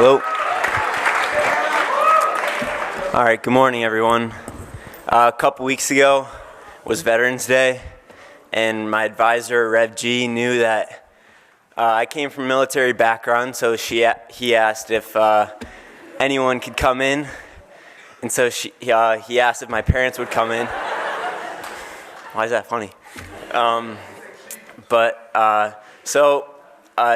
Hello. All right, good morning, everyone. A couple weeks ago was Veterans Day, and my advisor, Rev G, knew that I came from a military background, so he asked if anyone could come in, and so he asked if my parents would come in. Why is that funny? So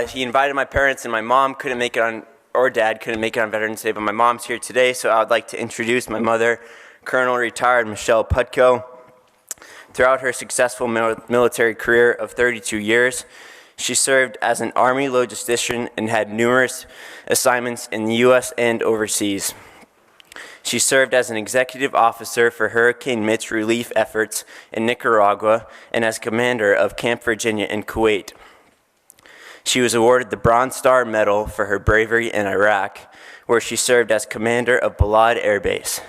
he invited my parents, and my mom couldn't make it on, or dad couldn't make it on Veterans Day, but my mom's here today, so I would like to introduce my mother, Colonel retired Michele Putko. Throughout her successful military career of 32 years, she served as an Army logistician and had numerous assignments in the U.S. and overseas. She served as an executive officer for Hurricane Mitch relief efforts in Nicaragua and as commander of Camp Virginia in Kuwait. She was awarded the Bronze Star Medal for her bravery in Iraq, where she served as commander of Balad Air Base.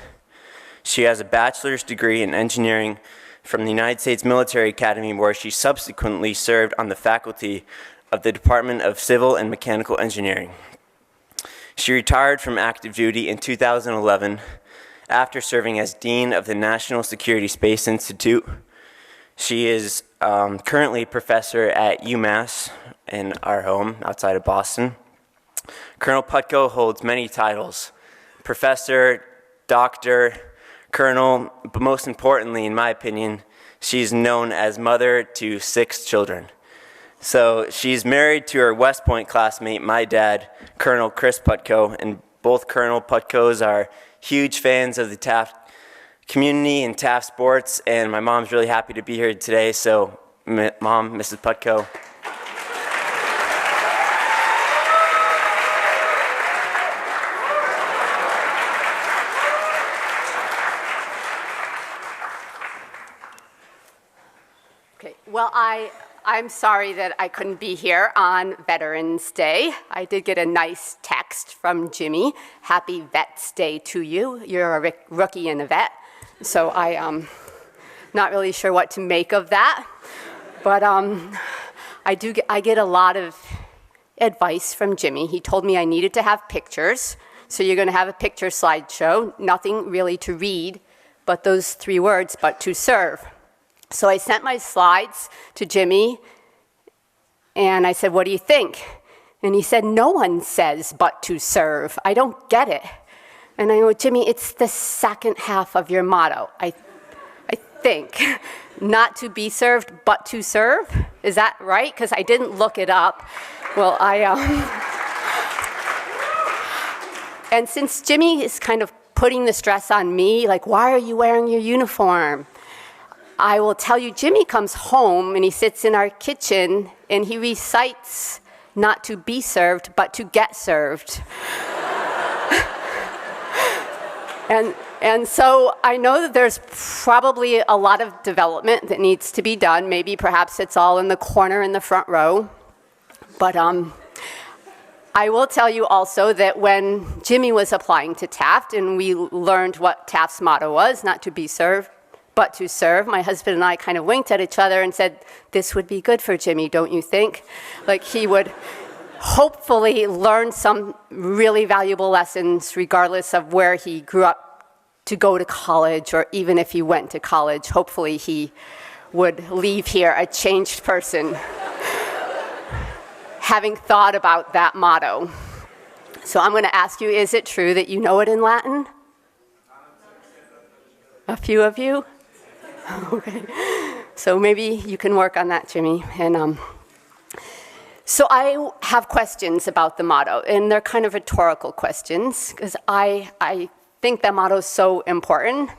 She has a bachelor's degree in engineering from the United States Military Academy, where she subsequently served on the faculty of the Department of Civil and Mechanical Engineering. She retired from active duty in 2011 after serving as Dean of the National Security Space Institute. She is currently a professor at UMass in our home outside of Boston. Colonel Putko holds many titles: professor, doctor, colonel, but most importantly, in my opinion, she's known as mother to 6 children. So she's married to her West Point classmate, my dad, Colonel Chris Putko, and both Colonel Putkos are huge fans of the Taft community and Taft sports, and my mom's really happy to be here today. So, Mom, Mrs. Putko. Okay, well, I'm sorry that I couldn't be here on Veterans Day. I did get a nice text from Jimmy. Happy Vets Day to you. You're a rookie and a vet. So I'm not really sure what to make of that. But I get a lot of advice from Jimmy. He told me I needed to have pictures. So you're going to have a picture slideshow. Nothing really to read, but those 3 words, but to serve. So I sent my slides to Jimmy, and I said, what do you think? And he said, no one says but to serve. I don't get it. And I go, Jimmy, it's the second half of your motto, I think. Not to be served, but to serve. Is that right? Because I didn't look it up. Well, and since Jimmy is kind of putting the stress on me, like, why are you wearing your uniform? I will tell you, Jimmy comes home and he sits in our kitchen and he recites not to be served, but to get served. And so I know that there's probably a lot of development that needs to be done. Maybe perhaps it's all in the corner in the front row. But I will tell you also that when Jimmy was applying to Taft and we learned what Taft's motto was, not to be served, but to serve, my husband and I kind of winked at each other and said, this would be good for Jimmy, don't you think? Like, he would hopefully learn some really valuable lessons regardless of where he grew up to go to college, or even if he went to college, hopefully he would leave here a changed person, having thought about that motto. So I'm going to ask you, is it true that you know it in Latin? A few of you? Okay. So maybe you can work on that, Jimmy. And so I have questions about the motto, and they're kind of rhetorical questions, because I think that motto is so important.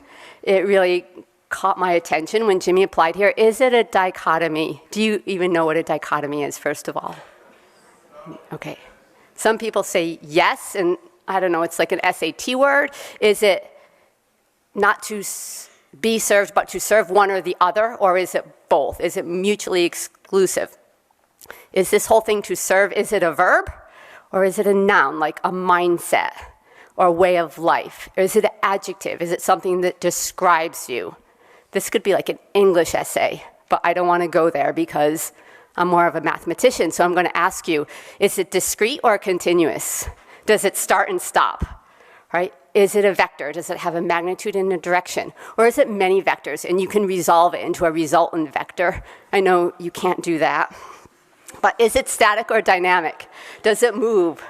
It really caught my attention when Jimmy applied here. Is it a dichotomy? Do you even know what a dichotomy is, first of all? Okay. Some people say yes, and I don't know, it's like an SAT word. Is it not to be served, but to serve one or the other, or is it both? Is it mutually exclusive? Is this whole thing to serve, is it a verb, or is it a noun, like a mindset or a way of life? Or is it an adjective? Is it something that describes you? This could be like an English essay, but I don't want to go there because I'm more of a mathematician, so I'm going to ask you, is it discrete or continuous? Does it start and stop, right? Is it a vector? Does it have a magnitude and a direction? Or is it many vectors and you can resolve it into a resultant vector? I know you can't do that. But is it static or dynamic? Does it move?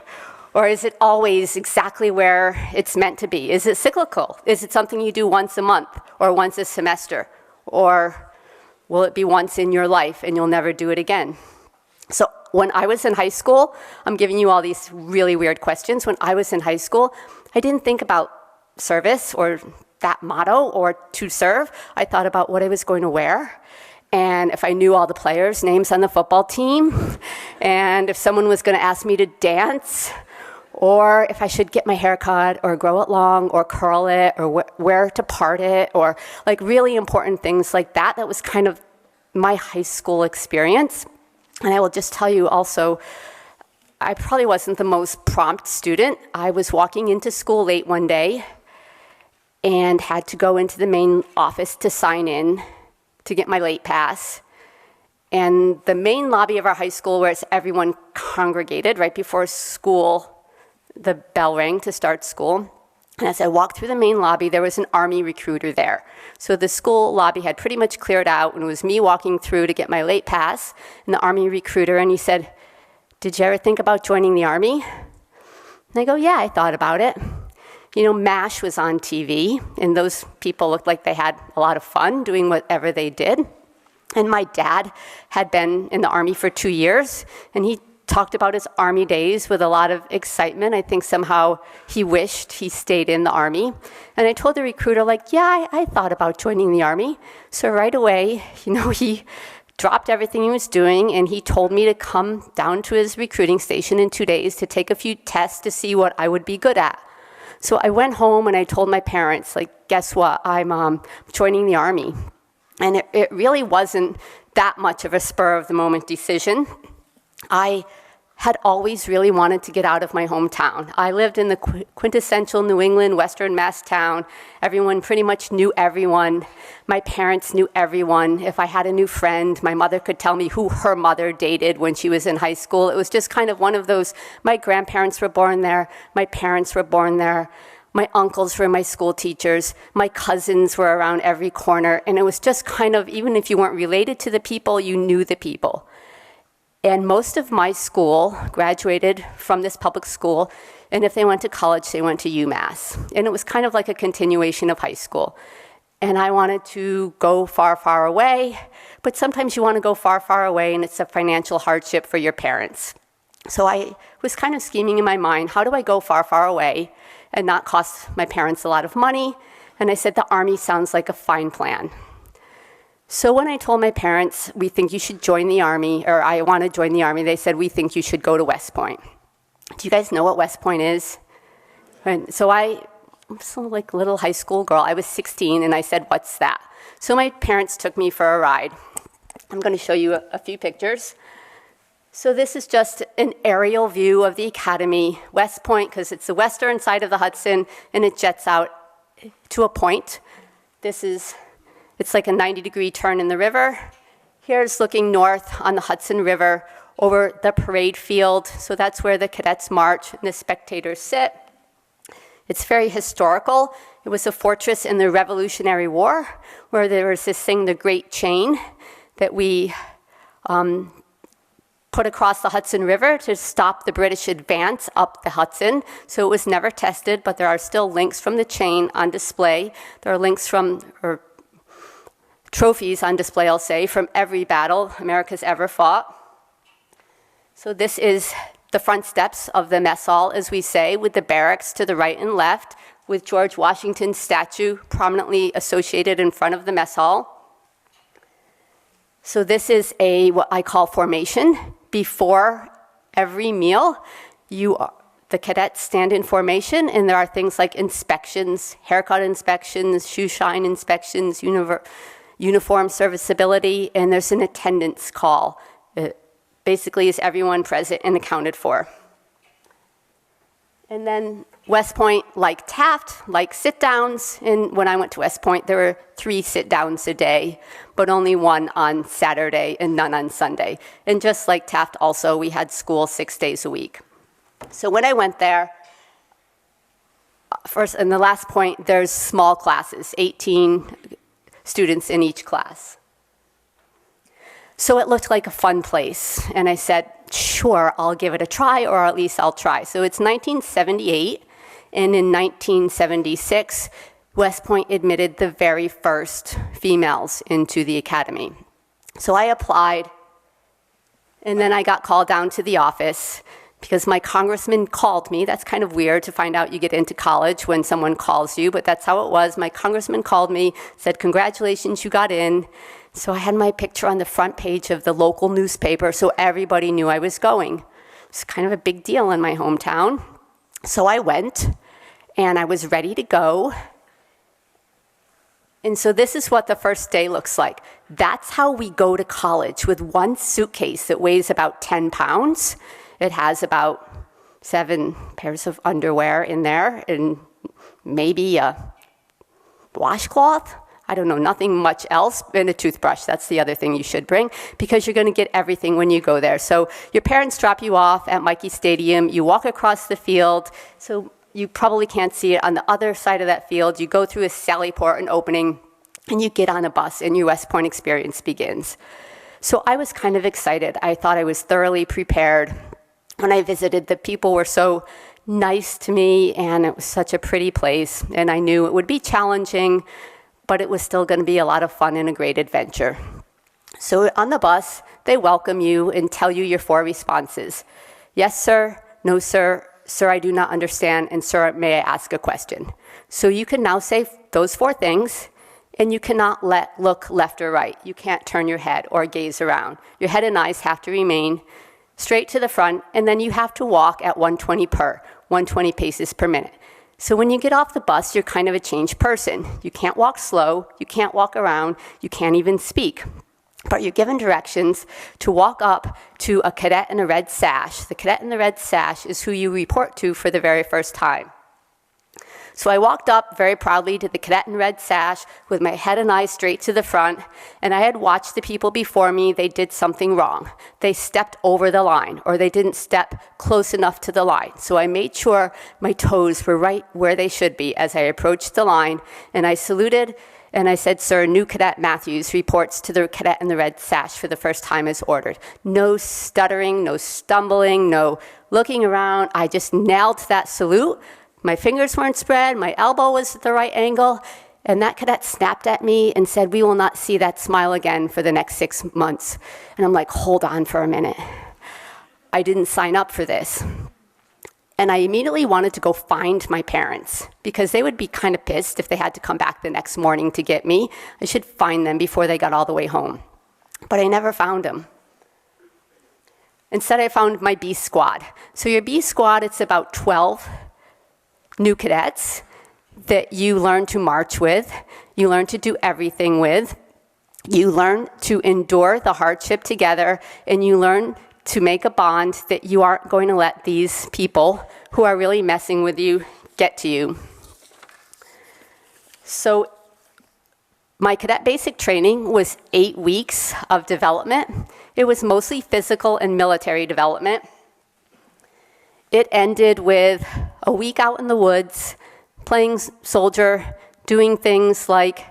Or is it always exactly where it's meant to be? Is it cyclical? Is it something you do once a month or once a semester? Or will it be once in your life and you'll never do it again? So when I was in high school, I'm giving you all these really weird questions. When I was in high school, I didn't think about service or that motto or to serve. I thought about what I was going to wear. And if I knew all the players' names on the football team, and if someone was going to ask me to dance, or if I should get my hair cut, or grow it long, or curl it, or where to part it, or like really important things like that. That was kind of my high school experience. And I will just tell you also, I probably wasn't the most prompt student. I was walking into school late one day and had to go into the main office to sign in to get my late pass. And the main lobby of our high school, where everyone congregated right before school, the bell rang to start school. And as I walked through the main lobby, there was an Army recruiter there. So the school lobby had pretty much cleared out, and it was me walking through to get my late pass, and the Army recruiter, and he said, "Did you ever think about joining the Army?" And I go, "Yeah, I thought about it." You know, MASH was on TV, and those people looked like they had a lot of fun doing whatever they did. And my dad had been in the Army for 2 years, and he talked about his Army days with a lot of excitement. I think somehow he wished he stayed in the Army. And I told the recruiter, like, yeah, I thought about joining the Army. So right away, you know, he dropped everything he was doing, and he told me to come down to his recruiting station in 2 days to take a few tests to see what I would be good at. So I went home and I told my parents, like, guess what? I'm joining the Army. And it really wasn't that much of a spur-of-the-moment decision. I had always really wanted to get out of my hometown. I lived in the quintessential New England, Western Mass town. Everyone pretty much knew everyone. My parents knew everyone. If I had a new friend, my mother could tell me who her mother dated when she was in high school. It was just kind of one of those, my grandparents were born there, my parents were born there, my uncles were my school teachers, my cousins were around every corner, and it was just kind of, even if you weren't related to the people, you knew the people. And most of my school graduated from this public school, and if they went to college, they went to UMass. And it was kind of like a continuation of high school. And I wanted to go far, far away, but sometimes you want to go far, far away, and it's a financial hardship for your parents. So I was kind of scheming in my mind, how do I go far, far away and not cost my parents a lot of money? And I said, the Army sounds like a fine plan. So when I told my parents, we think you should join the Army, or I want to join the Army, they said, we think you should go to West Point. Do you guys know what West Point is? And so I'm like a little high school girl. I was 16, and I said, what's that? So my parents took me for a ride. I'm going to show you a few pictures. So this is just an aerial view of the academy, West Point, because it's the western side of the Hudson, and it jets out to a point. It's like a 90-degree turn in the river. Here's looking north on the Hudson River over the parade field. So that's where the cadets march and the spectators sit. It's very historical. It was a fortress in the Revolutionary War, where there was this thing, the Great Chain, that we put across the Hudson River to stop the British advance up the Hudson. So it was never tested, but there are still links from the chain on display. There are links or trophies on display, I'll say, from every battle America's ever fought. So this is the front steps of the mess hall, as we say, with the barracks to the right and left, with George Washington's statue prominently associated in front of the mess hall. So this is what I call formation. Before every meal, the cadets stand in formation, and there are things like inspections, haircut inspections, shoe shine inspections, uniform serviceability, and there's an attendance call. It basically is everyone present and accounted for. And then West Point, like Taft, like sit-downs. And when I went to West Point, there were 3 sit-downs a day, but only 1 on Saturday and none on Sunday. And just like Taft also, we had school 6 days a week. So when I went there, first, and the last point, there's small classes, 18 students in each class. So it looked like a fun place, and I said, sure, I'll give it a try, or at least I'll try. So it's 1978, and in 1976, West Point admitted the very first females into the academy. So I applied, and then I got called down to the office because my congressman called me. That's kind of weird to find out you get into college when someone calls you, but that's how it was. My congressman called me, said, congratulations, you got in. So I had my picture on the front page of the local newspaper, so everybody knew I was going. It's kind of a big deal in my hometown. So I went, and I was ready to go. And so this is what the first day looks like. That's how we go to college, with one suitcase that weighs about 10 pounds. It has about 7 pairs of underwear in there and maybe a washcloth. I don't know, nothing much else, and a toothbrush. That's the other thing you should bring, because you're going to get everything when you go there. So your parents drop you off at Michie Stadium. You walk across the field. So you probably can't see it. On the other side of that field, you go through a sally port, an opening, and you get on a bus, and your West Point experience begins. So I was kind of excited. I thought I was thoroughly prepared. When I visited, the people were so nice to me, and it was such a pretty place, and I knew it would be challenging, but it was still going to be a lot of fun and a great adventure. So on the bus, they welcome you and tell you your 4 responses. Yes, sir. No, sir. Sir, I do not understand. And sir, may I ask a question? So you can now say those 4 things, and you cannot look left or right. You can't turn your head or gaze around. Your head and eyes have to remain straight to the front, and then you have to walk at 120 paces per minute. So when you get off the bus, you're kind of a changed person. You can't walk slow, you can't walk around, you can't even speak. But you're given directions to walk up to a cadet in a red sash. The cadet in the red sash is who you report to for the very first time. So I walked up very proudly to the cadet in red sash with my head and eyes straight to the front, and I had watched the people before me. They did something wrong. They stepped over the line, or they didn't step close enough to the line. So I made sure my toes were right where they should be as I approached the line, and I saluted, and I said, sir, new cadet Matthews reports to the cadet in the red sash for the first time as ordered. No stuttering, no stumbling, no looking around. I just nailed that salute. My fingers weren't spread, my elbow was at the right angle, and that cadet snapped at me and said, we will not see that smile again for the next 6 months. And I'm like, hold on for a minute. I didn't sign up for this. And I immediately wanted to go find my parents, because they would be kind of pissed if they had to come back the next morning to get me. I should find them before they got all the way home. But I never found them. Instead, I found my B squad. So your B squad, it's about 12 new cadets that you learn to march with, you learn to do everything with, you learn to endure the hardship together, and you learn to make a bond that you aren't going to let these people who are really messing with you get to you. So my cadet basic training was 8 weeks of development. It was mostly physical and military development. It ended with a week out in the woods, playing soldier, doing things like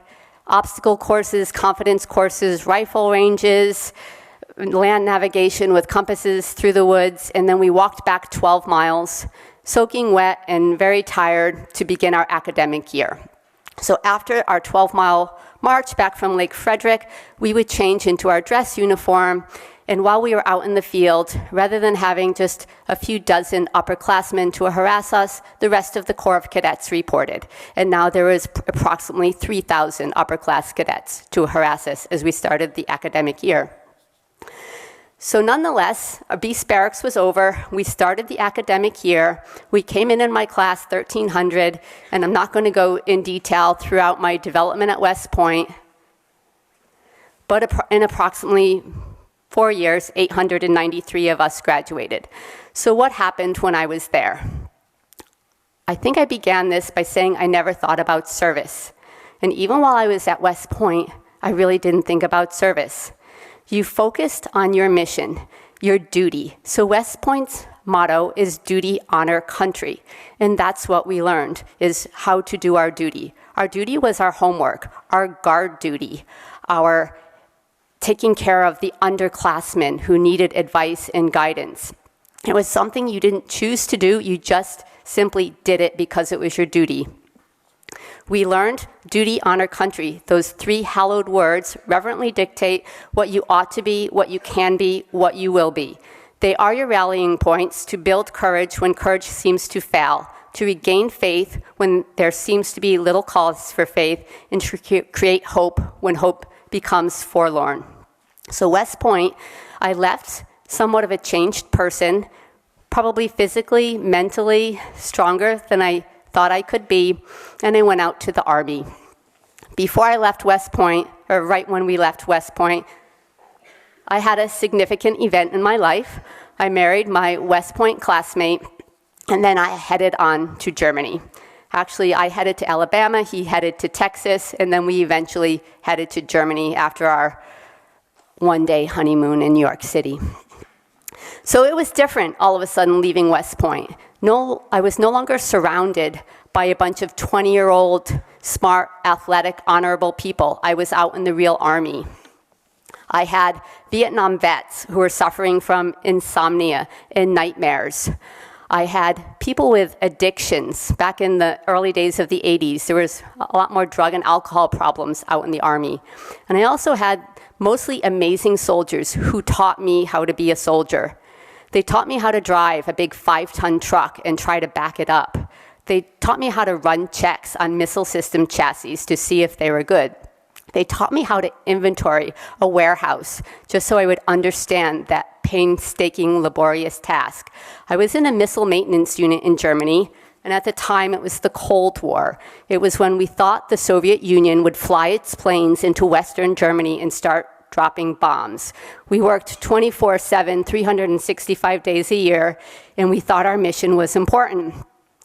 obstacle courses, confidence courses, rifle ranges, land navigation with compasses through the woods, and then we walked back 12 miles, soaking wet and very tired, to begin our academic year. So after our 12-mile march back from Lake Frederick, we would change into our dress uniform. And while we were out in the field, rather than having just a few dozen upperclassmen to harass us, the rest of the Corps of Cadets reported. And now there was approximately 3,000 upperclass cadets to harass us as we started the academic year. So nonetheless, our Beast Barracks was over. We started the academic year. We came in my class, 1,300, and I'm not going to go in detail throughout my development at West Point, but in approximately 4 years, 893 of us graduated. So what happened when I was there? I think I began this by saying I never thought about service. And even while I was at West Point, I really didn't think about service. You focused on your mission, your duty. So West Point's motto is duty, honor, country. And that's what we learned, is how to do our duty. Our duty was our homework, our guard duty, our taking care of the underclassmen who needed advice and guidance. It was something you didn't choose to do, you just simply did it because it was your duty. We learned duty, honor, country. Those three hallowed words reverently dictate what you ought to be, what you can be, what you will be. They are your rallying points to build courage when courage seems to fail, to regain faith when there seems to be little cause for faith, and to create hope when hope becomes forlorn. So West Point, I left somewhat of a changed person, probably physically, mentally stronger than I thought I could be, and I went out to the Army. Before I left West Point, or right when we left West Point, I had a significant event in my life. I married my West Point classmate, and then I headed on to Germany. Actually, I headed to Alabama, he headed to Texas, and then we eventually headed to Germany after our one-day honeymoon in New York City. So it was different all of a sudden leaving West Point. I was no longer surrounded by a bunch of 20-year-old, smart, athletic, honorable people. I was out in the real army. I had Vietnam vets who were suffering from insomnia and nightmares. I had people with addictions. Back in the early days of the 80s, there was a lot more drug and alcohol problems out in the Army. And I also had mostly amazing soldiers who taught me how to be a soldier. They taught me how to drive a big 5-ton truck and try to back it up. They taught me how to run checks on missile system chassis to see if they were good. They taught me how to inventory a warehouse just so I would understand that painstaking, laborious task. I was in a missile maintenance unit in Germany, and at the time it was the Cold War. It was when we thought the Soviet Union would fly its planes into Western Germany and start dropping bombs. We worked 24/7, 365 days a year, and we thought our mission was important.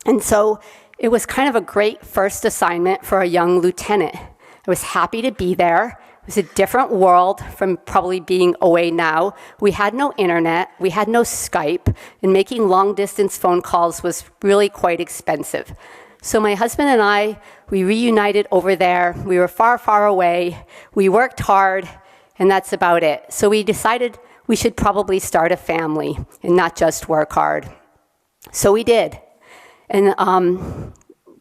And so it was kind of a great first assignment for a young lieutenant. I was happy to be there. It was a different world from probably being away now. We had no internet, we had no Skype, and making long-distance phone calls was really quite expensive. So my husband and I, we reunited over there. We were far, far away. We worked hard, and that's about it. So we decided we should probably start a family and not just work hard. So we did. And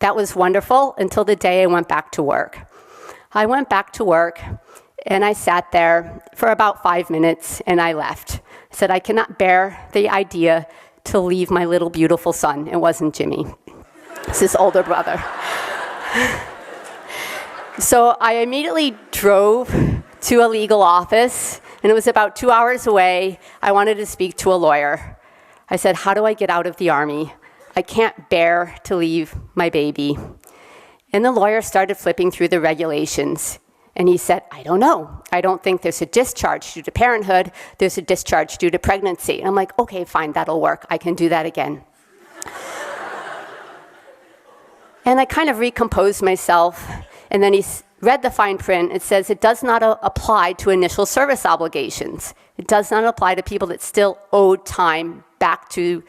that was wonderful until the day I went back to work. I went back to work, and I sat there for about 5 minutes, and I left. I said, I cannot bear the idea to leave my little beautiful son. It wasn't Jimmy. It's his older brother. So I immediately drove to a legal office, and it was about 2 hours away. I wanted to speak to a lawyer. I said, how do I get out of the Army? I can't bear to leave my baby. And the lawyer started flipping through the regulations. And he said, I don't know. I don't think there's a discharge due to parenthood. There's a discharge due to pregnancy. And I'm like, okay, fine, that'll work. I can do that again. And I kind of recomposed myself. And then he read the fine print. It says it does not apply to initial service obligations. It does not apply to people that still owed time back to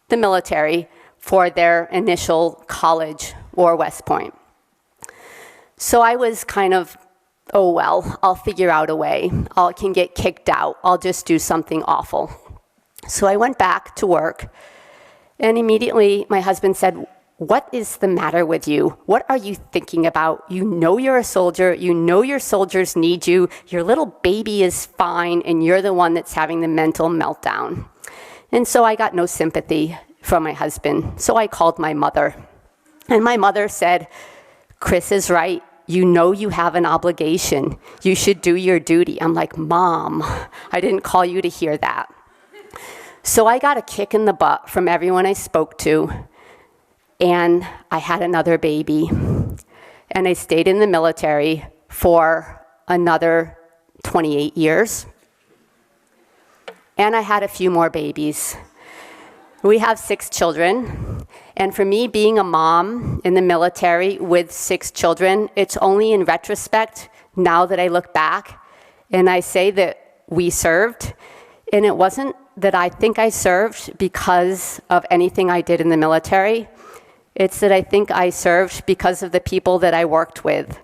the military for their initial college or West Point. So I was kind of, oh well, I'll figure out a way. I can get kicked out. I'll just do something awful. So I went back to work, and immediately my husband said, what is the matter with you? What are you thinking about? You know you're a soldier. You know your soldiers need you. Your little baby is fine, and you're the one that's having the mental meltdown. And so I got no sympathy from my husband. So I called my mother. And my mother said, Chris is right. You know you have an obligation. You should do your duty. I'm like, Mom, I didn't call you to hear that. So I got a kick in the butt from everyone I spoke to, and I had another baby. And I stayed in the military for another 28 years. And I had a few more babies. We have 6 children. And for me, being a mom in the military with 6 children, it's only in retrospect, now that I look back, and I say that we served, and it wasn't that I think I served because of anything I did in the military. It's that I think I served because of the people that I worked with.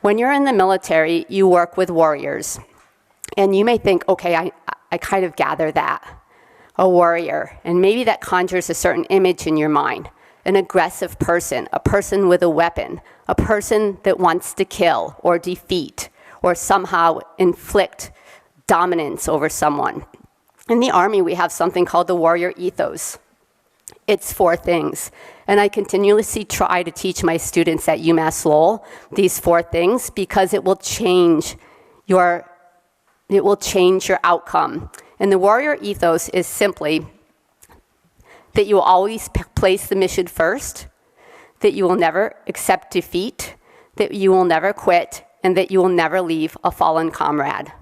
When you're in the military, you work with warriors. And you may think, okay, I kind of gather that, a warrior. And maybe that conjures a certain image in your mind. An aggressive person, a person with a weapon, a person that wants to kill or defeat or somehow inflict dominance over someone. In the Army, we have something called the warrior ethos. It's 4 things. And I continuously try to teach my students at UMass Lowell these 4 things because it will change your outcome. And the warrior ethos is simply that you will always place the mission first, that you will never accept defeat, that you will never quit, and that you will never leave a fallen comrade.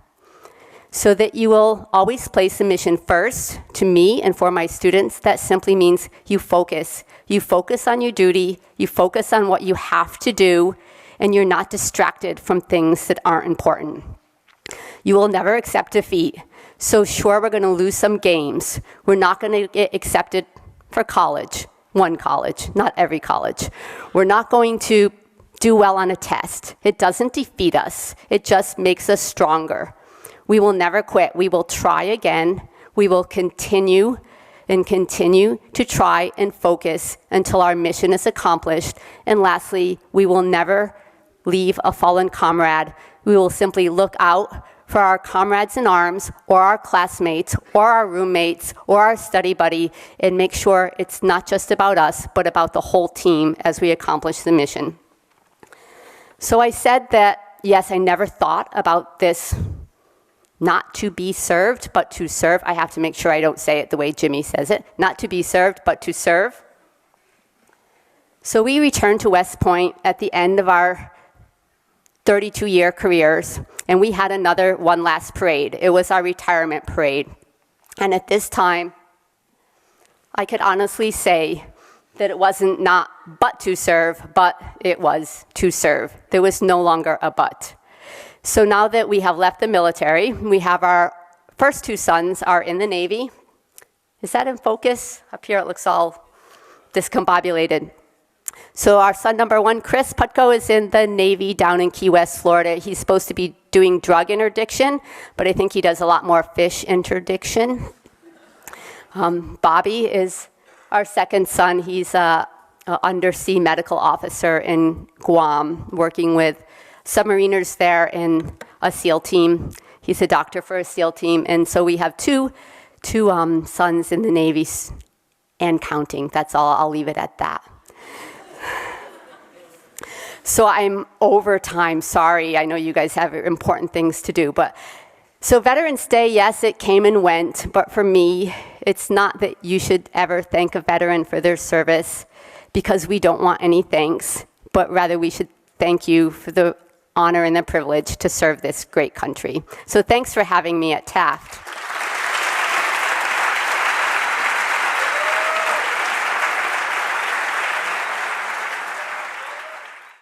So that you will always place the mission first. To me and for my students, that simply means you focus. You focus on your duty, you focus on what you have to do, and you're not distracted from things that aren't important. You will never accept defeat. So sure, we're going to lose some games. We're not going to get accepted for college, one college, not every college. We're not going to do well on a test. It doesn't defeat us. It just makes us stronger. We will never quit. We will try again. We will continue and continue to try and focus until our mission is accomplished. And lastly, we will never leave a fallen comrade. We will simply look out for our comrades in arms or our classmates or our roommates or our study buddy and make sure it's not just about us, but about the whole team as we accomplish the mission. So I said that, yes, I never thought about this not to be served, but to serve. I have to make sure I don't say it the way Jimmy says it. Not to be served, but to serve. So we returned to West Point at the end of our 32-year careers, and we had one last parade. It was our retirement parade. And at this time, I could honestly say that it wasn't not but to serve, but it was to serve. There was no longer a but. So now that we have left the military, we have our first 2 sons are in the Navy. Is that in focus? Up here it looks all discombobulated. So our son number 1, Chris Putko, is in the Navy down in Key West, Florida. He's supposed to be doing drug interdiction, but I think he does a lot more fish interdiction. Bobby is our second son. He's an undersea medical officer in Guam, working with submariners there in a SEAL team. He's a doctor for a SEAL team. And so we have two sons in the Navy and counting. That's all. I'll leave it at that. So I'm over time. Sorry. I know you guys have important things to do. But so Veterans Day, yes, it came and went. But for me, it's not that you should ever thank a veteran for their service because we don't want any thanks. But rather we should thank you for the honor and the privilege to serve this great country. So thanks for having me at Taft.